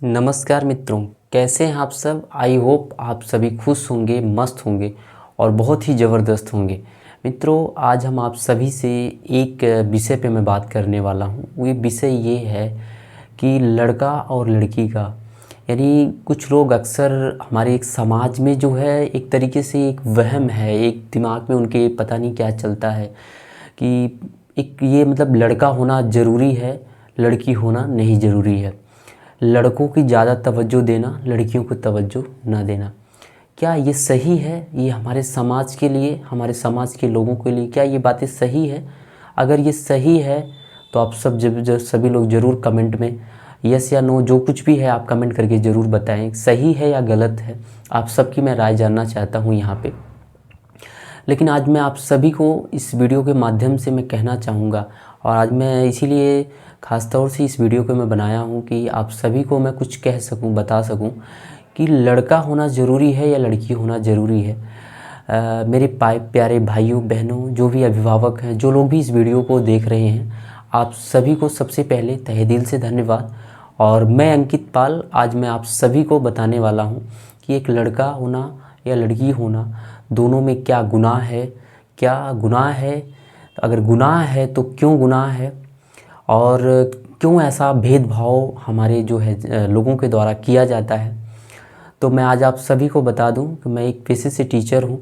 नमस्कार मित्रों, कैसे हैं आप सब। आई होप आप सभी खुश होंगे, मस्त होंगे और बहुत ही ज़बरदस्त होंगे। मित्रों, आज हम आप सभी से एक विषय पे मैं बात करने वाला हूँ। वो विषय ये है कि लड़का और लड़की का, यानी कुछ लोग अक्सर हमारे एक समाज में जो है एक तरीके से एक वहम है, एक दिमाग में उनके पता नहीं क्या चलता है कि एक ये मतलब लड़का होना ज़रूरी है, लड़की होना नहीं ज़रूरी है। लड़कों की ज़्यादा तवज्जो देना, लड़कियों को तवज्जो ना देना, क्या ये सही है? ये हमारे समाज के लिए, हमारे समाज के लोगों के लिए क्या ये बातें सही है? अगर ये सही है तो आप सब जब सभी लोग ज़रूर कमेंट में यस या नो जो कुछ भी है आप कमेंट करके ज़रूर बताएं, सही है या गलत है। आप सबकी मैं राय जानना चाहता हूँ यहाँ पे। लेकिन आज मैं आप सभी को इस वीडियो के माध्यम से मैं कहना चाहूँगा, और आज मैं इसीलिए ख़ास तौर से इस वीडियो को मैं बनाया हूँ कि आप सभी को मैं कुछ कह सकूँ, बता सकूँ कि लड़का होना ज़रूरी है या लड़की होना ज़रूरी है। मेरे प्यारे भाइयों बहनों, जो भी अभिभावक हैं, जो लोग भी इस वीडियो को देख रहे हैं, आप सभी को सबसे पहले तहे दिल से धन्यवाद। और मैं अंकित पाल आज मैं आप सभी को बताने वाला हूँ कि एक लड़का होना या लड़की होना, दोनों में क्या गुनाह है, क्या गुनाह है, अगर गुनाह है तो क्यों गुनाह है, और क्यों ऐसा भेदभाव हमारे जो है लोगों के द्वारा किया जाता है। तो मैं आज आप सभी को बता दूं कि मैं एक पेशे से टीचर हूं,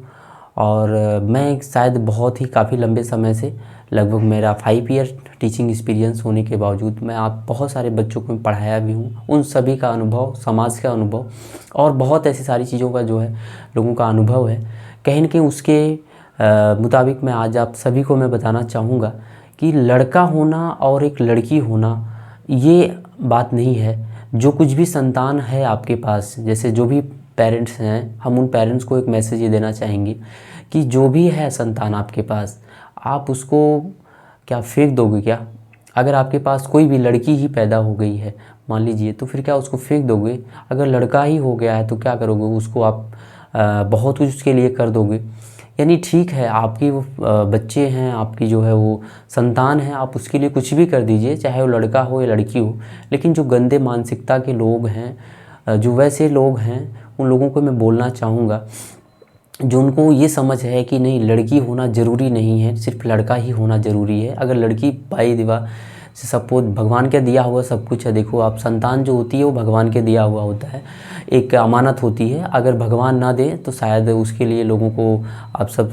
और मैं शायद बहुत ही काफ़ी लंबे समय से, लगभग मेरा 5 ईयर टीचिंग एक्सपीरियंस होने के बावजूद मैं आप बहुत सारे बच्चों को पढ़ाया भी हूँ। उन सभी का अनुभव, समाज का अनुभव और बहुत ऐसी सारी चीज़ों का जो है लोगों का अनुभव है। कहीं न कहीं उसके मुताबिक मैं आज आप सभी को मैं बताना चाहूँगा कि लड़का होना और एक लड़की होना ये बात नहीं है। जो कुछ भी संतान है आपके पास, जैसे जो भी पेरेंट्स हैं, हम उन पेरेंट्स को एक मैसेज ये देना चाहेंगे कि जो भी है संतान आपके पास, आप उसको क्या फेंक दोगे क्या? अगर आपके पास कोई भी लड़की ही पैदा हो गई है मान लीजिए, तो फिर क्या उसको फेंक दोगे? अगर लड़का ही हो गया है तो क्या करोगे? उसको आप बहुत कुछ उसके लिए कर दोगे। यानी ठीक है, आपकी वो बच्चे हैं, आपकी जो है वो संतान है, आप उसके लिए कुछ भी कर दीजिए, चाहे वो लड़का हो या लड़की हो। लेकिन जो गंदे मानसिकता के लोग हैं, जो वैसे लोग हैं, उन लोगों को मैं बोलना चाहूँगा, जो उनको ये समझ है कि नहीं लड़की होना ज़रूरी नहीं है, सिर्फ लड़का ही होना ज़रूरी है। अगर लड़की बाई दिवा से सपोज भगवान का दिया हुआ सब कुछ है। देखो आप, संतान जो होती है वो भगवान के दिया हुआ होता है, एक अमानत होती है। अगर भगवान ना दे तो शायद उसके लिए लोगों को आप सब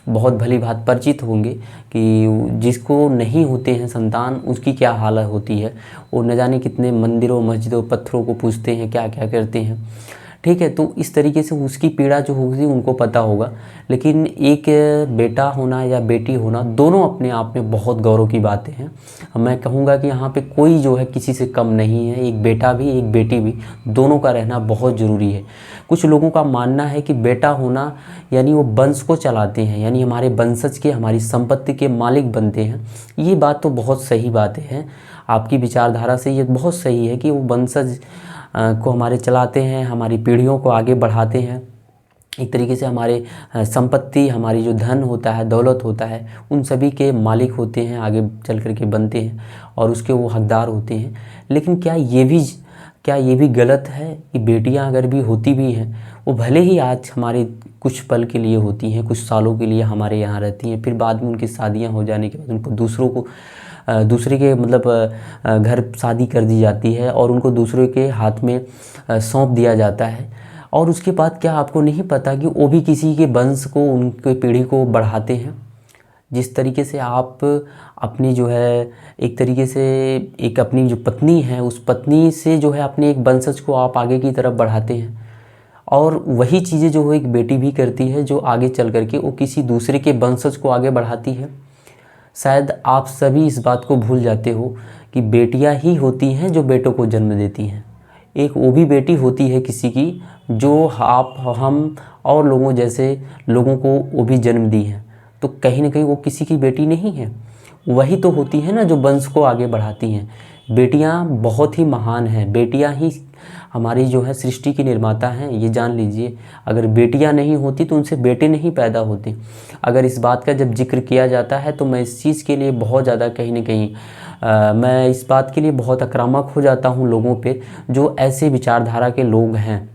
बहुत भली बात परिचित होंगे कि जिसको नहीं होते हैं संतान, उसकी क्या हालत होती है। वो न जाने कितने मंदिरों, मस्जिदों, पत्थरों को पूजते हैं, क्या क्या करते हैं। ठीक है, तो इस तरीके से उसकी पीड़ा जो होगी उनको पता होगा। लेकिन एक बेटा होना या बेटी होना, दोनों अपने आप में बहुत गौरव की बातें हैं। मैं कहूँगा कि यहाँ पे कोई जो है किसी से कम नहीं है। एक बेटा भी, एक बेटी भी, दोनों का रहना बहुत ज़रूरी है। कुछ लोगों का मानना है कि बेटा होना यानी वो वंश को चलाते हैं, यानी हमारे वंशज के, हमारी संपत्ति के मालिक बनते हैं। ये बात तो बहुत सही बातें हैं, आपकी विचारधारा से ये बहुत सही है कि वो वंशज को हमारे चलाते हैं, हमारी पीढ़ियों को आगे बढ़ाते हैं। एक तरीके से हमारे संपत्ति, हमारी जो धन होता है, दौलत होता है, उन सभी के मालिक होते हैं, आगे चल कर के बनते हैं और उसके वो हकदार होते हैं। लेकिन क्या ये भी गलत है कि बेटियां अगर भी होती भी हैं, वो भले ही आज हमारे कुछ पल के लिए होती हैं, कुछ सालों के लिए हमारे यहाँ रहती हैं, फिर बाद में उनकी शादियाँ हो जाने के बाद उनको दूसरे के मतलब घर शादी कर दी जाती है और उनको दूसरे के हाथ में सौंप दिया जाता है। और उसके बाद क्या आपको नहीं पता कि वो भी किसी के वंश को, उनके पीढ़ी को बढ़ाते हैं। जिस तरीके से आप अपनी जो है एक तरीके से एक अपनी जो पत्नी है, उस पत्नी से जो है अपने एक वंशज को आप आगे की तरफ बढ़ाते हैं। और वही चीज़ें जो है एक बेटी भी करती है, जो आगे चल करके वो किसी दूसरे के वंशज को आगे बढ़ाती है। शायद आप सभी इस बात को भूल जाते हो कि बेटियां ही होती हैं जो बेटों को जन्म देती हैं। एक वो भी बेटी होती है किसी की, जो आप, हम और लोगों जैसे लोगों को वो भी जन्म दी है। तो कहीं ना कहीं वो किसी की बेटी नहीं है, वही तो होती है ना जो वंश को आगे बढ़ाती हैं। बेटियां बहुत ही महान हैं, बेटियां ही हमारी जो है सृष्टि की निर्माता हैं, ये जान लीजिए। अगर बेटियां नहीं होती तो उनसे बेटे नहीं पैदा होते। अगर इस बात का जब जिक्र किया जाता है तो मैं इस चीज़ के लिए बहुत ज़्यादा कहीं ना कहीं मैं इस बात के लिए बहुत आक्रामक हो जाता हूँ लोगों पे जो ऐसे विचारधारा के लोग हैं।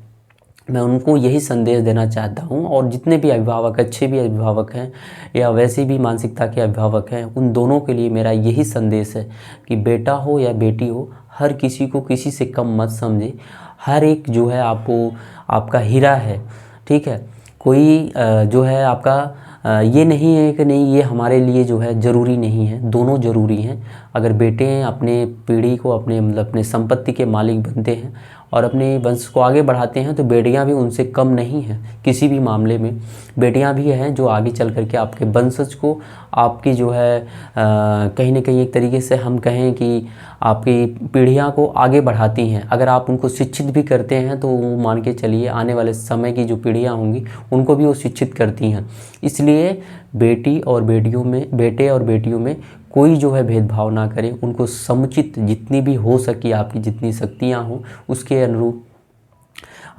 मैं उनको यही संदेश देना चाहता हूँ, और जितने भी अभिभावक, अच्छे भी अभिभावक हैं या वैसे भी मानसिकता के अभिभावक हैं, उन दोनों के लिए मेरा यही संदेश है कि बेटा हो या बेटी हो, हर किसी को किसी से कम मत समझे। हर एक जो है आपको आपका हीरा है, ठीक है। कोई जो है आपका ये नहीं है कि नहीं ये हमारे लिए जो है ज़रूरी नहीं है, दोनों ज़रूरी हैं। अगर बेटे अपने पीढ़ी को अपने मतलब अपने संपत्ति के मालिक बनते हैं और अपने वंश को आगे बढ़ाते हैं तो बेटियां भी उनसे कम नहीं हैं। किसी भी मामले में बेटियां भी हैं जो आगे चल कर के आपके वंशज को, आपकी जो है कहीं ना कहीं एक तरीके से हम कहें कि आपकी पीढ़ियां को आगे बढ़ाती हैं। अगर आप उनको शिक्षित भी करते हैं तो वो मान के चलिए आने वाले समय की जो पीढ़ियां होंगी उनको भी वो शिक्षित करती हैं। इसलिए बेटी और बेटियों में, बेटे और बेटियों में कोई जो है भेदभाव ना करें। उनको समुचित जितनी भी हो सकी आपकी जितनी शक्तियाँ हों उसके अनुरूप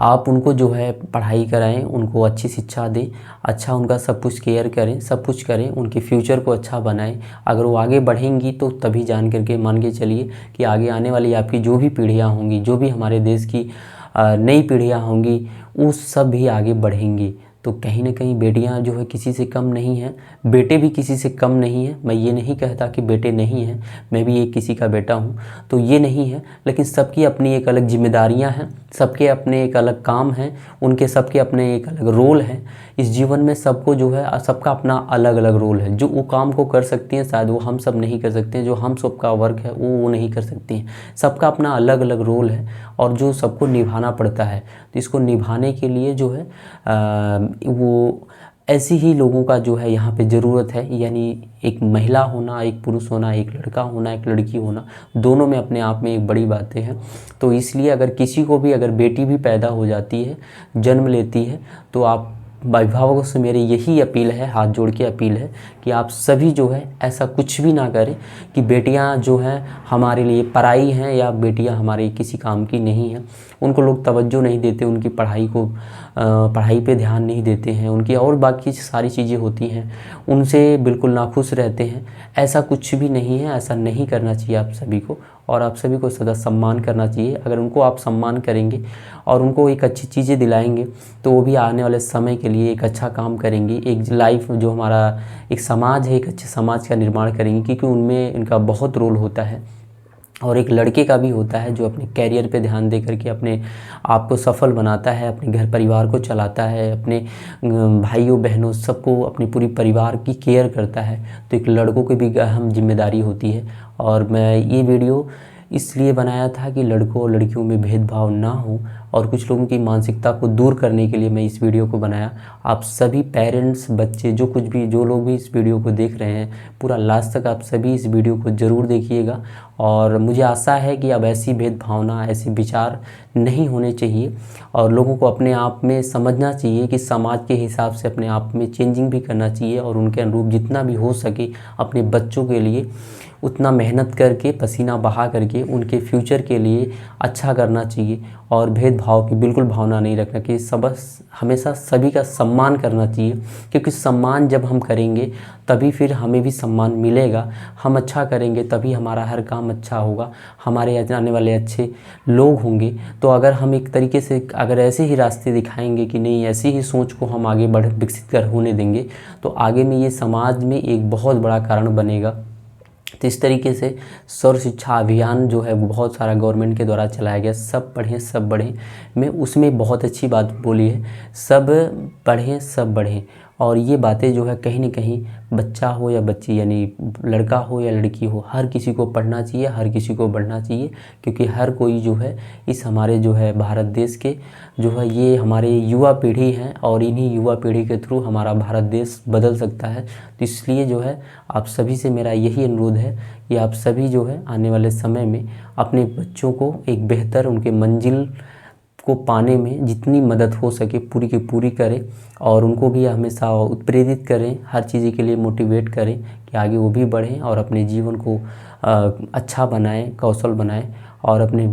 आप उनको जो है पढ़ाई कराएं, उनको अच्छी शिक्षा दें, अच्छा उनका सब कुछ केयर करें, सब कुछ करें, उनके फ्यूचर को अच्छा बनाएं। अगर वो आगे बढ़ेंगी तो तभी जान करके मान के चलिए कि आगे आने वाली आपकी जो भी पीढ़ियाँ होंगी, जो भी हमारे देश की नई पीढ़ियाँ होंगी, वो सब भी आगे बढ़ेंगी। तो कहीं ना कहीं बेटियां जो है किसी से कम नहीं हैं, बेटे भी किसी से कम नहीं हैं। मैं ये नहीं कहता कि बेटे नहीं हैं, मैं भी एक किसी का बेटा हूँ, तो ये नहीं है। लेकिन सबकी अपनी एक अलग जिम्मेदारियाँ हैं, सबके अपने एक अलग काम हैं, उनके सबके अपने एक अलग रोल हैं इस जीवन में। सबको जो है सबका अपना अलग अलग रोल है। जो वो काम को कर सकती हैं शायद वो हम सब नहीं कर सकते हैं, जो हम सबका वर्क है वो नहीं कर सकती हैं। सबका अपना अलग अलग रोल है और जो सबको निभाना पड़ता है। तो इसको निभाने के लिए जो है वो ऐसे ही लोगों का जो है यहाँ पे ज़रूरत है। यानी एक महिला होना, एक पुरुष होना, एक लड़का होना, एक लड़की होना, दोनों में अपने आप में एक बड़ी बातें हैं। तो इसलिए अगर किसी को भी, अगर बेटी भी पैदा हो जाती है, जन्म लेती है, तो आप अभिभावकों से मेरी यही अपील है, हाथ जोड़ के अपील है कि आप सभी जो है ऐसा कुछ भी ना करें कि बेटियां जो हैं हमारे लिए पराई हैं या बेटियां हमारे किसी काम की नहीं हैं। उनको लोग तवज्जो नहीं देते, उनकी पढ़ाई को पढ़ाई पे ध्यान नहीं देते हैं, उनकी और बाकी सारी चीज़ें होती हैं, उनसे बिल्कुल नाखुश रहते हैं। ऐसा कुछ भी नहीं है, ऐसा नहीं करना चाहिए आप सभी को, और आप सभी को सदा सम्मान करना चाहिए। अगर उनको आप सम्मान करेंगे और उनको एक अच्छी चीज़ें दिलाएंगे तो वो भी आने वाले समय के लिए एक अच्छा काम करेंगे। एक लाइफ जो हमारा एक समाज है, एक अच्छे समाज का निर्माण करेंगे, क्योंकि उनमें इनका बहुत रोल होता है। और एक लड़के का भी होता है जो अपने कैरियर पे ध्यान दे करके अपने आप को सफल बनाता है, अपने घर परिवार को चलाता है, अपने भाइयों बहनों सबको, अपने पूरी परिवार की केयर करता है। तो एक लड़कों की भी अहम जिम्मेदारी होती है। और मैं ये वीडियो इसलिए बनाया था कि लड़कों और लड़कियों में भेदभाव ना हो, और कुछ लोगों की मानसिकता को दूर करने के लिए मैं इस वीडियो को बनाया। आप सभी पेरेंट्स, बच्चे, जो लोग भी इस वीडियो को देख रहे हैं, पूरा लास्ट तक आप सभी इस वीडियो को ज़रूर देखिएगा। और मुझे आशा है कि अब ऐसी भेदभावना, ऐसे विचार नहीं होने चाहिए, और लोगों को अपने आप में समझना चाहिए कि समाज के हिसाब से अपने आप में चेंजिंग भी करना चाहिए, और उनके अनुरूप जितना भी हो सके अपने बच्चों के लिए उतना मेहनत करके, पसीना बहा करके उनके फ्यूचर के लिए अच्छा करना चाहिए। और भेदभाव की बिल्कुल भावना नहीं रखना कि हमेशा सभी का सम्मान करना चाहिए, क्योंकि सम्मान जब हम करेंगे तभी फिर हमें भी सम्मान मिलेगा। हम अच्छा करेंगे तभी हमारा हर काम अच्छा होगा, हमारे आने वाले अच्छे लोग होंगे। तो अगर हम एक तरीके से अगर ऐसे ही रास्ते दिखाएंगे कि नहीं, ऐसी ही सोच को हम आगे विकसित होने देंगे, तो आगे में ये समाज में एक बहुत बड़ा कारण बनेगा। तो इस तरीके से सर्व शिक्षा अभियान जो है वो बहुत सारा गवर्नमेंट के द्वारा चलाया गया, सब पढ़ें सब बढ़ें में, उसमें बहुत अच्छी बात बोली है, सब पढ़ें सब बढ़ें। और ये बातें जो है कहीं ना कहीं बच्चा हो या बच्ची, यानी लड़का हो या लड़की हो, हर किसी को पढ़ना चाहिए, हर किसी को बढ़ना चाहिए। क्योंकि हर कोई जो है इस हमारे जो है भारत देश के जो है ये हमारे युवा पीढ़ी हैं, और इन्हीं युवा पीढ़ी के थ्रू हमारा भारत देश बदल सकता है। तो इसलिए जो है आप सभी से मेरा यही अनुरोध है कि आप सभी जो है आने वाले समय में अपने बच्चों को एक बेहतर उनके मंजिल को पाने में जितनी मदद हो सके पूरी की पूरी करें और उनको भी हमेशा उत्प्रेरित करें, हर चीज़ के लिए मोटिवेट करें कि आगे वो भी बढ़ें और अपने जीवन को अच्छा बनाएं, कौशल बनाएं और अपने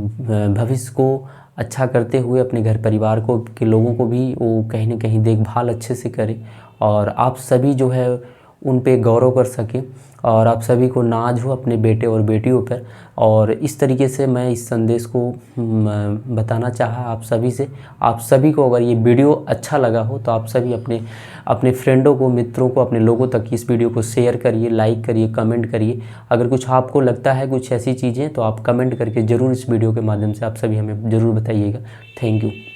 भविष्य को अच्छा करते हुए अपने घर परिवार को के लोगों को भी वो कहीं ना कहीं देखभाल अच्छे से करें और आप सभी जो है उन पे गौरव कर सकें और आप सभी को नाज हो अपने बेटे और बेटियों पर। और इस तरीके से मैं इस संदेश को बताना चाहा आप सभी से। आप सभी को अगर ये वीडियो अच्छा लगा हो तो आप सभी अपने अपने फ्रेंडों को, मित्रों को, अपने लोगों तक इस वीडियो को शेयर करिए, लाइक करिए, कमेंट करिए। अगर कुछ आपको लगता है कुछ ऐसी चीज़ें तो आप कमेंट करके ज़रूर इस वीडियो के माध्यम से आप सभी हमें ज़रूर बताइएगा। Thank you.